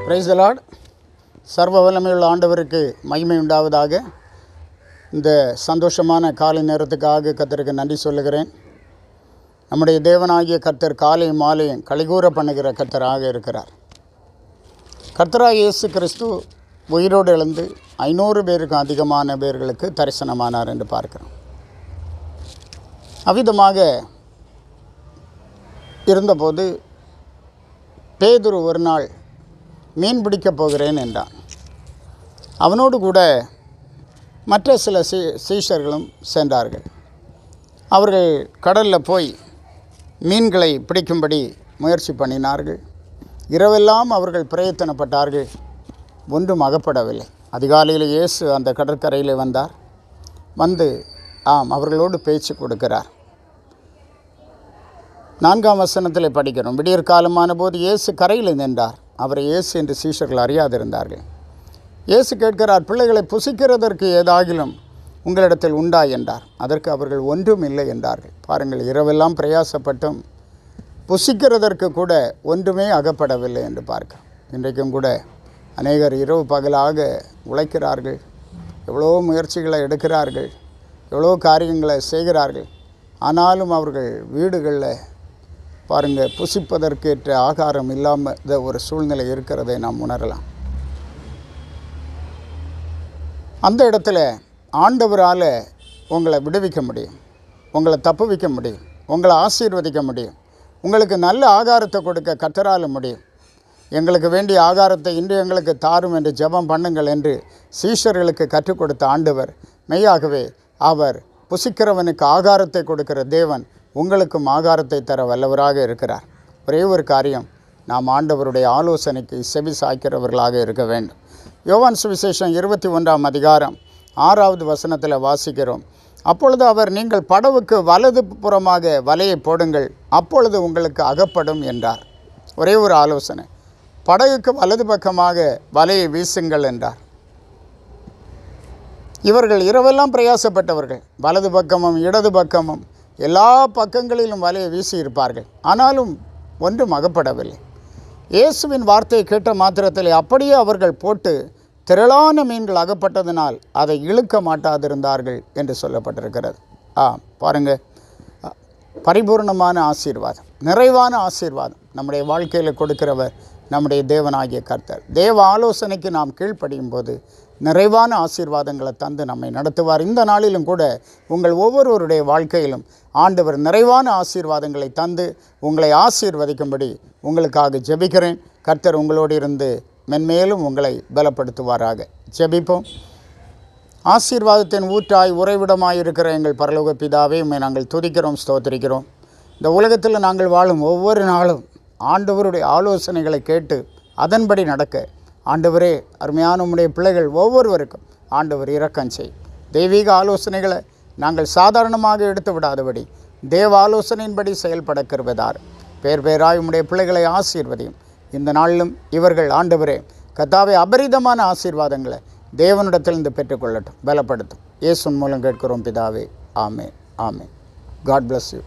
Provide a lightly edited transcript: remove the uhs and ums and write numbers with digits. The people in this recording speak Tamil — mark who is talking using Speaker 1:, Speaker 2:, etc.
Speaker 1: Praise the Lord. சர்வ வல்லமையுள்ள ஆண்டவருக்கு மகிமை உண்டாவதாக. இந்த சந்தோஷமான காலை நேரத்துக்காக கர்த்தருக்கு நன்றி சொல்லுகிறேன். நம்முடைய தேவனாகிய கர்த்தர் காலையும் மாலையும் கலிகூர பண்ணுகிற கர்த்தராக இருக்கிறார். கர்த்தராகிய இயேசு கிறிஸ்து உயிரோடு எழுந்து 500 பேருக்கு அதிகமான பேர்களுக்கு தரிசனமானார் என்று பார்க்கிறோம். அவ்விதமாக இருந்தபோது பேதுரு ஒரு நாள் மீன் பிடிக்கப் போகிறேன் என்றான். அவனோடு கூட மற்ற சில சீஷர்களும் சென்றார்கள். அவர்கள் கடலில் போய் மீன்களை பிடிக்கும்படி முயற்சி பண்ணினார்கள். இரவெல்லாம் அவர்கள் பிரயத்தனப்பட்டார்கள், ஒன்றும் அகப்படவில்லை. அதிகாலையில் இயேசு அந்த கடற்கரையில் வந்தார். வந்து அவர்களோடு பேச்சு கொடுக்கிறார். 4ஆம் வசனத்தில் படிக்கிறோம். விடியற் காலமான போது இயேசு கரையில் நின்றார். அவரை இயேசு என்று சீஷர்கள் அறியாதிருந்தார்கள். இயேசு கேட்கிறார், பிள்ளைகளை புசிக்கிறதற்கு ஏதாகிலும் உங்களிடத்தில் உண்டா என்றார். அதற்கு அவர்கள் ஒன்றும் இல்லை என்றார்கள். பாருங்கள், இரவெல்லாம் பிரயாசப்பட்டும் புசிக்கிறதற்கு கூட ஒன்றுமே அகப்படவில்லை என்று பார்க்க. இன்றைக்கும் கூட அநேகர் இரவு பகலாக உழைக்கிறார்கள், எவ்வளோ முயற்சிகளை எடுக்கிறார்கள், எவ்வளோ காரியங்களை செய்கிறார்கள். ஆனாலும் அவர்கள் வீடுகளில் பாருங்கள், புசிப்பதற்கேற்ற ஆகாரம் இல்லாமல் ஒரு சூழ்நிலை இருக்கிறதை நாம் உணரலாம். அந்த இடத்துல ஆண்டவரால் உங்களை விடுவிக்க முடியும், உங்களை தப்புவிக்க முடியும், உங்களை ஆசீர்வதிக்க முடியும், உங்களுக்கு நல்ல ஆகாரத்தை கொடுக்க கர்த்தரால் முடியும். எங்களுக்கு வேண்டிய ஆகாரத்தை இன்று எங்களுக்கு தாரும் என்று ஜெபம் பண்ணுங்கள் என்று சீஷர்களுக்கு கற்றுக் கொடுத்த ஆண்டவர் மெய்யாகவே அவர் புசிக்கிறவனுக்கு ஆகாரத்தை கொடுக்கிற தேவன் உங்களுக்கும் ஆகாரத்தை தர வல்லவராக இருக்கிறார். ஒரே ஒரு காரியம், நாம் ஆண்டவருடைய ஆலோசனைக்கு செவி சாய்க்கிறவர்களாக இருக்க வேண்டும். யோவான் சுவிசேஷம் 21ஆம் அதிகாரம் 6வது வசனத்தில் வாசிக்கிறோம். அப்பொழுது அவர், நீங்கள் படவுக்கு வலது புறமாக வலையை போடுங்கள், அப்பொழுது உங்களுக்கு அகப்படும் என்றார். ஒரே ஒரு ஆலோசனை, படகுக்கு வலது பக்கமாக வலையை வீசுங்கள் என்றார். இவர்கள் இரவெல்லாம் பிரயாசப்பட்டவர்கள், வலது பக்கமும் இடது பக்கமும் எல்லா பக்கங்களிலும் வலையை வீசி இருப்பார்கள். ஆனாலும் ஒன்றும் அகப்படவில்லை. இயேசுவின் வார்த்தையை கேட்ட மாத்திரத்தில் அப்படியே அவர்கள் போட்டு திரளான மீன்கள் அகப்பட்டதினால் அதை இழுக்க மாட்டாதிருந்தார்கள் என்று சொல்லப்பட்டிருக்கிறது. பாருங்கள், பரிபூர்ணமான ஆசீர்வாதம், நிறைவான ஆசீர்வாதம் நம்முடைய வாழ்க்கையில் கொடுக்கிறவர் நம்முடைய தேவனாகிய கர்த்தர். தேவ ஆலோசனைக்கு நாம் கீழ்ப்படியும் போது நிறைவான ஆசீர்வாதங்களை தந்து நம்மை நடத்துவார். இந்த நாளிலும் கூட உங்கள் ஒவ்வொருவருடைய வாழ்க்கையிலும் ஆண்டவர் நிறைவான ஆசீர்வாதங்களை தந்து உங்களை ஆசீர்வதிக்கும்படி உங்களுக்காக ஜெபிக்கிறேன். கர்த்தர் உங்களோடு இருந்து மென்மேலும் உங்களை பலப்படுத்துவாராக. ஜெபிப்போம். ஆசீர்வாதத்தின் ஊற்றாய் உறைவிடமாய் இருக்கிற எங்கள் பரலோக பிதாவே, உம்மை நாங்கள் துதிக்கிறோம், ஸ்தோத்திரிக்கிறோம். இந்த உலகத்தில் நாங்கள் வாழும் ஒவ்வொரு நாளும் ஆண்டவருடைய ஆலோசனைகளை கேட்டு அதன்படி நடக்க ஆண்டவரே, அருமையான உம்முடைய பிள்ளைகள் ஒவ்வொருவருக்கும் ஆண்டவர் இரக்கம் செய். தெய்வீக ஆலோசனைகளை நாங்கள் சாதாரணமாக எடுத்து விடாதபடி தேவ ஆலோசனையின்படி செயல்பட கிருபைதார். பேர் பேராய் உம்முடைய பிள்ளைகளை ஆசீர்வதியும். இந்த நாளிலும் இவர்கள் ஆண்டவரே கர்த்தாவே அபரிதமான ஆசீர்வாதங்களை தேவனிடத்திலிருந்து பெற்றுக்கொள்ளட்டும், பலப்படுத்தும். இயேசுவின் மூலம் கேட்கிறோம் பிதாவே, ஆமென், ஆமென். God bless you.